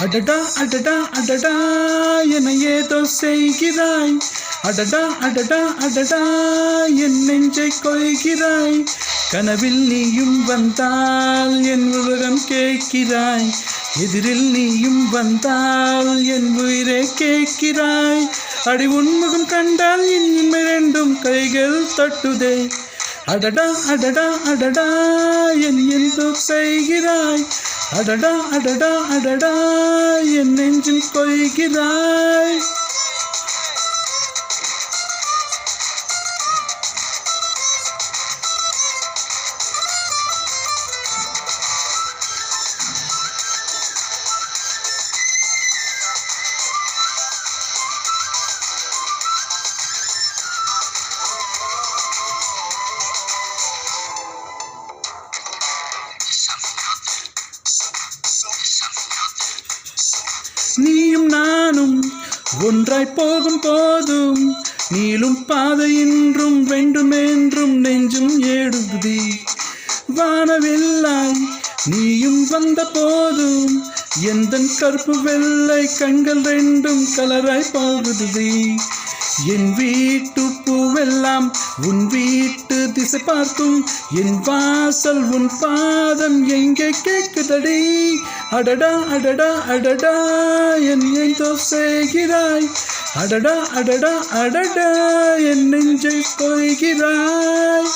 அடடா அடடா அடடா என ஏதோ செய்கிறாய். அடடா அடடா அடடா என் நெஞ்சை கொய்கிறாய். கனவில் நீயும் வந்தால் என் உலகம் கேட்கிறாய். எதிரில் நீயும் வந்தால் என் உயிரை கேட்கிறாய். அடி உன்முகம் கண்டால் என் இரண்டும் கைகள் தட்டுதே. அடடா அடடா அடடா என் ஏதோ செய்கிறாய். அடடா அடடா அடடா என் நெஞ்சில் கொய்கிறாய். நீயும் நானும் ஒன்றாய் போகும் போதும் நீளும் பாதையின்றும் வேண்டுமென்றும் நெஞ்சும் ஏடுகுதி. வானவில்லாய் நீயும் வந்த போதும் எந்தன் கருப்பு வெள்ளை கண்கள் ரெண்டும் கலராய் போகுது. என் வீட்டு பூவெல்லாம் உன் வீட்டு திசை பார்க்கும். என் வாசல் உன் பாதம் எங்கே கேட்குதடி. அடடா அடடா அடடா என் ஏதோ செய்கிறாய். அடடா அடடா அடடா என் நெஞ்சை கொய்கிறாய்.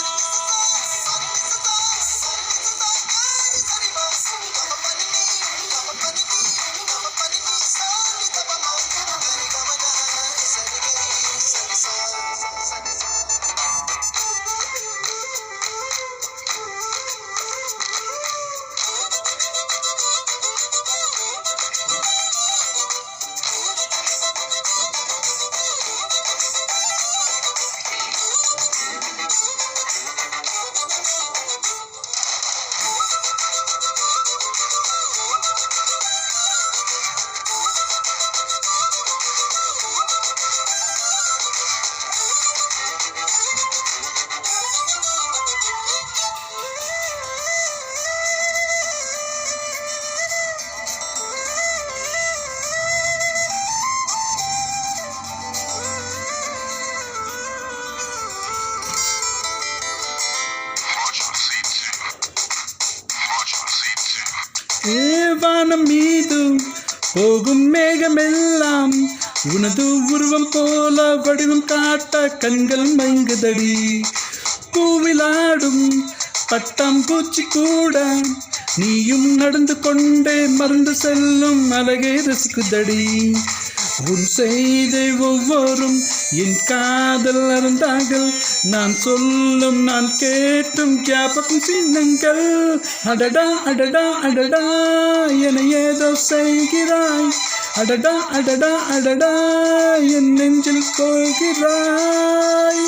வானம் மீது போகும் மேகமெல்லாம் உனது உருவம் போல வடிவம் காட்ட கண்கள் மங்குதடி. பூவிலாடும் பட்டாம்பூச்சி கூட நீயும் நடந்து கொண்டே மறந்து செல்லும் அழகை ரசிக்குதடி. உன் செய்தை ஒவ்வொரும் என் காதல் அறந்தாங்கள். நான் சொல்லும் நான் கேட்டும் ஞாபகம் சின்னங்கள். அடடா அடடா அடடா என ஏதோ செய்கிறாய். அடடா அடடா அடடா என் நெஞ்சில் கொள்கிறாய்.